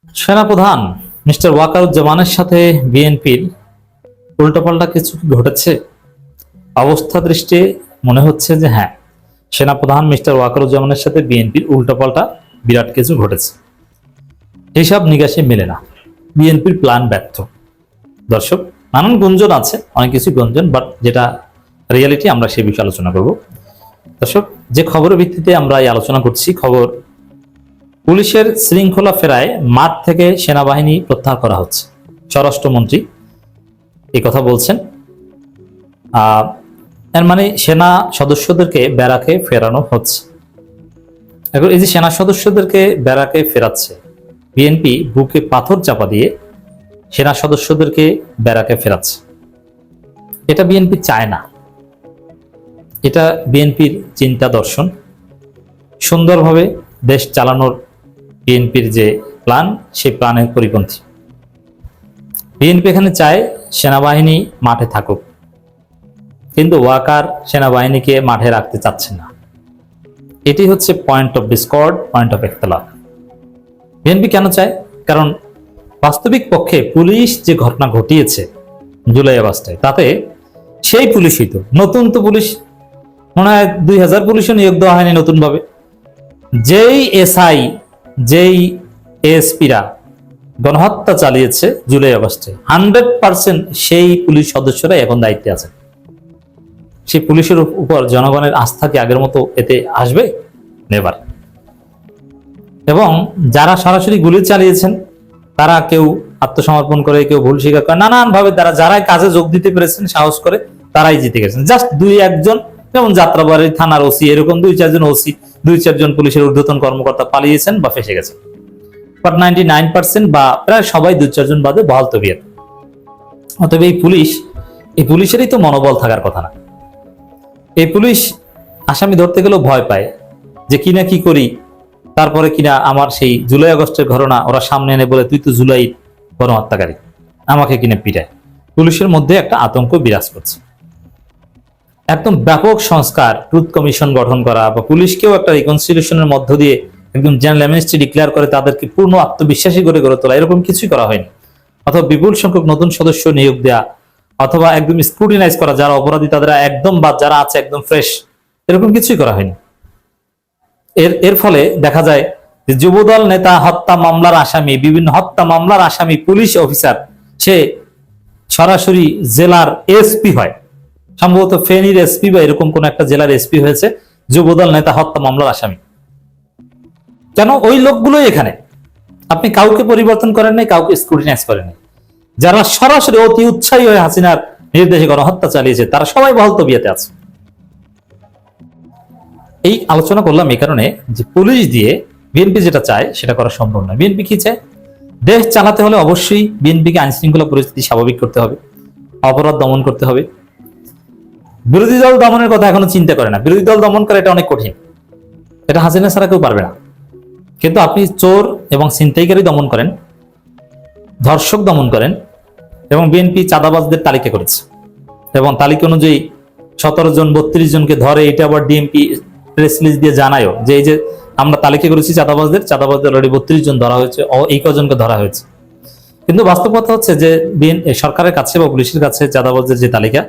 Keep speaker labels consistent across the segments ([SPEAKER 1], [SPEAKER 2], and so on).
[SPEAKER 1] সেনাপ্রধান মিস্টার ওয়াকারুজ্জামানের সাথে বিএনপির উল্টোপাল্টা কিছু কি ঘটেছে? অবস্থা দৃষ্টি মনে হচ্ছে যে হ্যাঁ, সেনাপ্রধান মিস্টার ওয়াকারুজ্জামানের সাথে বিএনপির উল্টোপাল্টা বিরাট কিছু ঘটেছে। হিসাব নিকাশে মেলে না, বিএনপির প্ল্যান ব্যর্থ। দর্শক, নানান গুঞ্জন আছে, অনেক কিছু গুঞ্জন, বাট যেটা রিয়েলিটি আমরা সে বিষয়ে আলোচনা করব। দর্শক, যে খবরের ভিত্তিতে আমরা এই আলোচনা করছি, খবর পুলিশের শৃঙ্খলা ফেরায় মাঠ থেকে সেনাবাহিনী প্রত্যাহার করা হচ্ছে। স্বরাষ্ট্রমন্ত্রী এই কথা বলছেন। এর মানে সেনা সদস্যদেরকে ব্যারাকে ফেরানো হচ্ছে। এখন এই যে সেনা সদস্যদেরকে ব্যারাকে ফেরাচ্ছে, বিএনপি বুকে পাথর চাপা দিয়ে সেনা সদস্যদেরকে ব্যারাকে ফেরাচ্ছে। এটা বিএনপি চায় না, এটা বিএনপির চিন্তা দর্শন। সুন্দরভাবে দেশ চালানোর বিএনপির যে প্ল্যান, সেই প্ল্যানের পরিপন্থী। বিএনপি এখানে চায় সেনাবাহিনী মাঠে থাকুক, কিন্তু ওয়াকার সেনাবাহিনীকে মাঠে রাখতে চাচ্ছেন না। এটি হচ্ছে point of discord, point of ইখতিলাফ। বিএনপি কেন চায়? কারণ বাস্তবিক পক্ষে পুলিশ যে ঘটনা ঘটিয়েছে জুলাই আগস্টে, তাতে সেই পুলিশই তো নতুন, তো পুলিশ মনে হয় 2000 পুলিশও নিয়োগ দেওয়া হয়নি নতুন ভাবে। যেই এসআই, যেই এএসপিরা গণহত্যা চালিয়েছে জুলাই আগস্টে, 100% সেই পুলিশ সদস্যরা এখন দায়িত্বে আছেন। সেই পুলিশের উপর জনগণের আস্থা কি আগের মতো এতে আসবে? নেভার। এবং যারা সরাসরি গুলি চালিয়েছেন তারা কেউ আত্মসমর্পণ করে, কেউ ভুল স্বীকার করে, নানান ভাবে তারা যারাই কাজে যোগ দিতে পেরেছেন সাহস করে, তারাই জিতে গেছেন। জাস্ট 2-1 জন, যেমন যাত্রাবাড়ি থানার ওসি, এরকম 2-4 জন ওসি, 2-4 জন পুলিশের ঊর্ধ্বতন কর্মকর্তা পালিয়েছেন বা ফেসে গেছেন। বাট 99% বা প্রায় সবাই 2-4 জন বাদে বহাল তবিয়ত। অতএব এই পুলিশেরই তো মনোবল থাকার কথা না। এই পুলিশ আসামি ধরতে গেলেও ভয় পায় যে কিনা কি করি, তারপরে কিনা আমার সেই জুলাই আগস্টের ঘটনা ওরা সামনে এনে বলে তুই তো জুলাই গণহত্যাকারী, আমাকে কিনে পিটায়। পুলিশের মধ্যে একটা আতঙ্ক বিরাজ করছে। একদম ব্যাপক সংস্কার, ট্রুথ কমিশন গঠন করা বা পুলিশকেও একটা রিকনসিলিয়েশনের মধ্য দিয়ে একদম জেনারেল অ্যামনেস্টি ডিক্লেয়ার করে তাদেরকে পূর্ণ আত্মবিশ্বাসী করে গড়ে তোলা, এরকম কিছুই করা হয়নি। অথবা বিপুল সংখ্যক নতুন সদস্য নিয়োগ দেয়া, অথবা একদম স্ক্রুটিনাইজ করা, যারা অপরাধী তাদের একদম বাদ, যারা আছে একদম ফ্রেশ, এরকম কিছুই করা হয়নি। এর ফলে দেখা যায় যে যুবদল নেতা হত্যা মামলার আসামি, বিভিন্ন হত্যা মামলার আসামি পুলিশ অফিসার, সে সরাসরি জেলার এসপি হয়, সম্ভবত ফেনীর এসপি বা এরকম কোন একটা জেলার এসপি হয়েছে যুবদল নেতা হত্যা মামলার আসামি। কেন? ওই লোকগুলোই এখানে। আপনি কাউকে পরিবর্তন করেন নাই, কাউকে স্ক্রুটিনাইজ করেন নাই। যারা সরাসরি অতি উৎসাহী হয়ে হাসিনার নির্দেশে গণহত্যা চালিয়েছে, তারা সবাই বহাল তবিয়তে আছে। এই আলোচনা করলাম এই কারণে যে পুলিশ দিয়ে বিএনপি যেটা চায় সেটা করা সম্ভব নয়। বিএনপি কি চায়? দেশ চালাতে হলে অবশ্যই বিএনপিকে আইন শৃঙ্খলা পরিস্থিতি স্বাভাবিক করতে হবে, অপরাধ দমন করতে হবে। বিরোধী দল দমনের কথা এখনো চিন্তা করে না। বিরোধী দল দমন করা এটা অনেক কঠিন, এটা হাসিনা ছাড়া কেউ পারবে না। কিন্তু আপনি চোর এবং ছিনতাইকারী দমন করেন, ধর্ষক দমন করেন, এবং বিএনপি চাঁদাবাজদের তালিকা করেছে এবং তালিকা অনুযায়ী 17 জন 32 জনকে ধরে। এটা আবার ডিএমপি প্রেস রিলিজ দিয়ে জানায়ও যে এই যে আমরা তালিকা করেছি চাঁদাবাজদের অলরেডি 32 জন ধরা হয়েছে, এই কজনকে ধরা হয়েছে। কিন্তু বাস্তব কথা হচ্ছে যে সরকারের কাছে বা পুলিশের কাছে চাঁদাবাজদের যে তালিকা,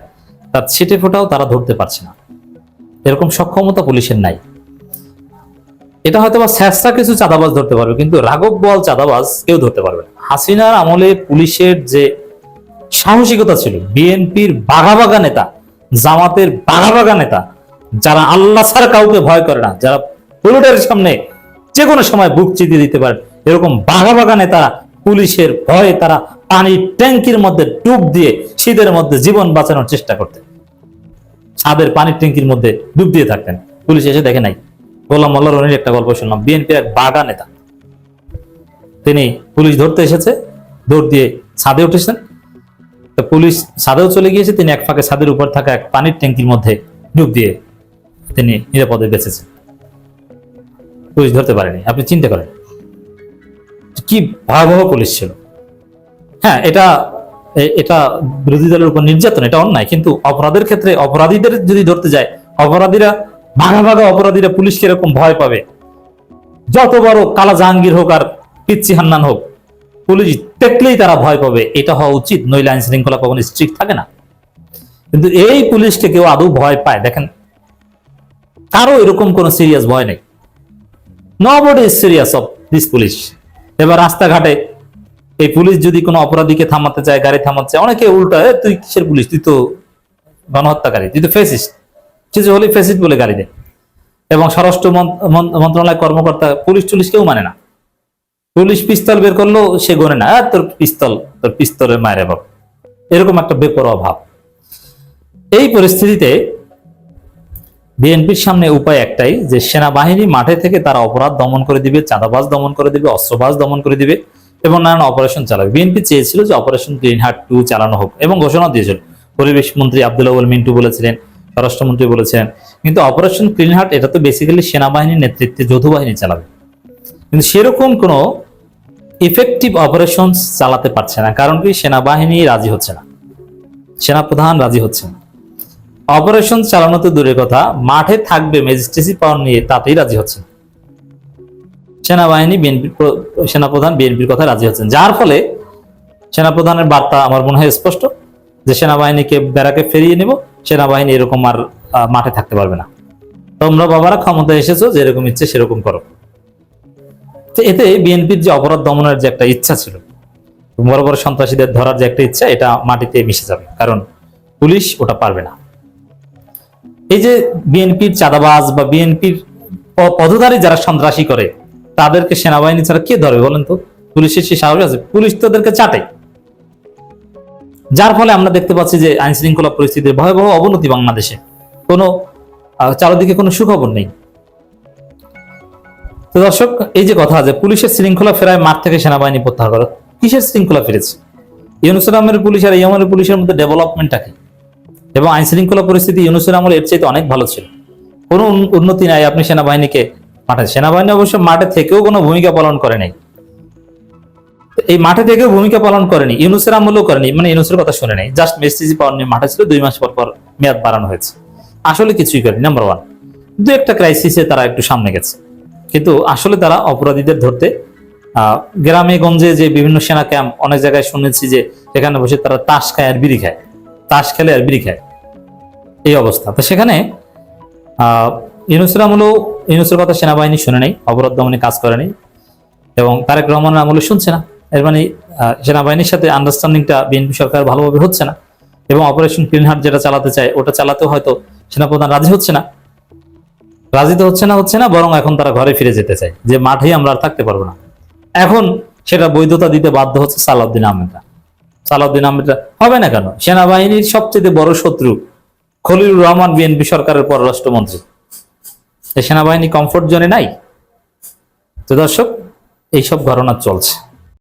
[SPEAKER 1] তার ছিটে ফোটাও তারা ধরতে পারছে না, এরকম সক্ষমতা পুলিশের নাই। এটা হয়তো বা স্যাঁচরা কিছু চাঁদাবাজ ধরতে পারবে, কিন্তু রাঘব বোয়াল চাঁদাবাজ কেউ ধরতে পারবে না। হাসিনার আমলে পুলিশের যে সাহসিকতা ছিল, বিএনপির বাঘা বাঘা নেতা, জামাতের বাঘা বাঘা নেতা, যারা আল্লাহ ছাড়া কাউকে ভয় করে না, যারা বুলেটের সামনে যে কোনো সময় বুক চিতিয়ে দিতে পারে, এরকম বাঘা বাঘা নেতা পুলিশের ভয়ে তারা পানির ট্যাঙ্কির মধ্যে ডুব দিয়ে শীতের মধ্যে জীবন বাঁচানোর চেষ্টা করতেন। ছাদের পানির ট্যাঙ্কির মধ্যে ডুব দিয়ে থাকতেন, পুলিশ এসে দেখে নাই। গোলাম মোল্লা রনির একটা গল্প শুনলাম, বিএনপির এক বাঘা নেতা, তিনি পুলিশ ধরতে এসেছে, দৌড় দিয়ে ছাদে উঠেছেন। পুলিশ ছাদেও চলে গিয়েছে, তিনি এক ফাঁকে ছাদের উপর থাকা এক পানির ট্যাঙ্কির মধ্যে ডুব দিয়ে তিনি নিরাপদে বেঁচেছেন, পুলিশ ধরতে পারেনি। আপনি চিন্তা করেন কি ভয়াবহ পুলিশ ছিল। হ্যাঁ, এটা বিরোধী দলের উপর নির্যাতন, এটা অন্যায়, কিন্তু অপরাধের ক্ষেত্রে অপরাধীদের যদি ধরতে যায়, অপরাধীরা ভাগা ভাগা অপরাধীরা পুলিশকে এরকম ভয় পাবে। যত বড় কালা জাহাঙ্গীর হোক আর পিচ্চি হান্নান হোক, পুলিশ দেখলেই তারা ভয় পাবে, এটা হওয়া উচিত, নইলে আইন শৃঙ্খলা কখনো স্ট্রিক্ট থাকে না। কিন্তু এই পুলিশকে কেউ আদৌ ভয় পায়? দেখেন, কারো এরকম কোন সিরিয়াস ভয় নেই। Nobody is serious of this police. এবার রাস্তাঘাটে এই পুলিশ যদি কোনো অপরাধীকে থামাতে চায়, গাড়ি থামাতে চায়, অনেকে উল্টা, তুই কিসের পুলিশ, তুই তো গণহত্যাকারী, তুই তো ফেসিস্ট, কিছু হলে ফেসিস্ট বলে গাড়ি দেয়। এবং স্বরাষ্ট্র মন্ত্রণালয় কর্মকর্তা পুলিশ টুলিশ কেউ মানে না। পুলিশ পিস্তল বের করলো, সে গোনে না, তোর পিস্তলের মায়ের বাপ, এরকম একটা বেপরোয়া ভাব। এই পরিস্থিতিতে বিএনপির সামনে উপায় একটাই, যে সেনাবাহিনী মাঠে থেকে তারা অপরাধ দমন করে দিবে, চাঁদাবাজ দমন করে দিবে, অস্ত্রবাজ দমন করে দিবে এবং নানান অপারেশন চালাবে। বিএনপি চেয়েছিল যে অপারেশন গ্রিন হার্ট 2 চালানো হোক এবং ঘোষণা দিয়েছিল। পরিবেশ মন্ত্রী আব্দুল আউয়াল মিন্টু বলেছিলেন, স্বরাষ্ট্রমন্ত্রী বলেছিলেন। কিন্তু অপারেশন গ্রিন হার্ট এটা তো বেসিক্যালি সেনাবাহিনীর নেতৃত্বে যৌথ বাহিনী চালাবে, কিন্তু সেরকম কোনো ইফেক্টিভ অপারেশন চালাতে পারছে না। কারণ কি? সেনাবাহিনী রাজি হচ্ছে না, সেনাপ্রধান রাজি হচ্ছে না। অপারেশন চালানো তো দূরের কথা, মাঠে থাকবে ম্যাজিস্ট্রেসি পাওয়ার নিয়ে, তাতেই রাজি হচ্ছে না। সেনাপ্রধান বিএনপির কথা রাজি হচ্ছেন, যার ফলে সেনাপ্রধানের বার্তা আমার মনে হয় স্পষ্ট, যে সেনাবাহিনীকে ব্যারাকে ফিরিয়ে নেব, সেনাবাহিনী এরকম আর মাঠে থাকতে পারবে না। তোমরা বাবারা ক্ষমতা এসেছো, যেরকম ইচ্ছে সেরকম করো। তো এতে বিএনপির যে অপরাধ দমনের যে একটা ইচ্ছা ছিল, বড় বড় সন্ত্রাসীদের ধরার যে একটা ইচ্ছা, এটা মাটিতে মিশে যাবে, কারণ পুলিশ ওটা পারবে না। এই যে বিএনপির চাঁদাবাজ বা বিএনপির পদধারী যারা সন্ত্রাসী করে, তাদেরকে সেনাবাহিনী ছাড়া কে ধরবে বলেন তো? পুলিশের সে সাহস আছে? পুলিশ তাদেরকে চাটে। যার ফলে আমরা দেখতে পাচ্ছি যে আইন শৃঙ্খলা পরিস্থিতির ভয়াবহ অবনতি বাংলাদেশে, কোনো চারদিকে কোনো সুখবর নেই। তো দর্শক, এই যে কথা যে পুলিশের শৃঙ্খলা ফেরায় মাঠ থেকে সেনাবাহিনী প্রত্যাহার করা, কিসের শৃঙ্খলা ফিরেছে? ইউনূসের আহমের পুলিশ আর ইমামের পুলিশের মধ্যে ডেভেলপমেন্টটা কি? এবং আইন শৃঙ্খলা পরিস্থিতি ইউনূসের আমলে এর চাইতে অনেক ভালো ছিল, কোনো উন্নতি নাই। আপনি সেনাবাহিনীকে মাঠে, সেনাবাহিনী অবশ্য মাঠে থেকেও কোনো ভূমিকা পালন করে নাই, এই মাঠে থেকেও ভূমিকা পালন করেনি, ইউনূসের আমলেও করেনি, মানে ইউনূসের কথা শুনে নাই, জাস্ট মেসেজি পাওয়ার নিয়ে মাঠে ছিল, 2 মাস পর পর মেয়াদ বাড়ানো হয়েছে, আসলে কিছুই করেনি। নাম্বার 1, 2 একটা ক্রাইসিসে তারা একটু সামনে গেছে, কিন্তু আসলে তারা অপরাধীদের ধরতে গ্রামে গঞ্জে যে বিভিন্ন সেনা ক্যাম্প, অনেক জায়গায় শুনেছি যে সেখানে বসে তারা তাস খায় আর বিড়ি খায়, তাস খেলে আর বিড়ি খায়, এই অবস্থা। তো সেখানে ইউনূসের আমলেও ইউনূসের কথা সেনাবাহিনী শুনে নেই, অপরাধ দমনে কাজ করেনি, এবং তারেক রহমানের আমলে শুনছে না। এর মানে সেনাবাহিনীর সাথে আন্ডারস্ট্যান্ডিংটা বিএনপি সরকার ভালোভাবে হচ্ছে না, এবং অপারেশন গ্রিন হার্ট যেটা চালাতে চায় ওটা চালাতেও হয়তো সেনাপ্রধান রাজি হচ্ছে না, বরং এখন তারা ঘরে ফিরে যেতে চায়, যে মাঠেই আমরা আর থাকতে পারবো না। এখন সেটা বৈধতা দিতে বাধ্য হচ্ছে সালাউদ্দিন আহমেদরা। সালাউদ্দিন আহমেদরা হবে না কেন? সেনাবাহিনীর সবচেয়ে বড় শত্রু খলিলুর রহমান বিএনপি সরকারের পররাষ্ট্রমন্ত্রী, এই সেনাবাহিনী কমফোর্ট জোনে নাই। তো দর্শক, এইসব ঘটনা চলছে।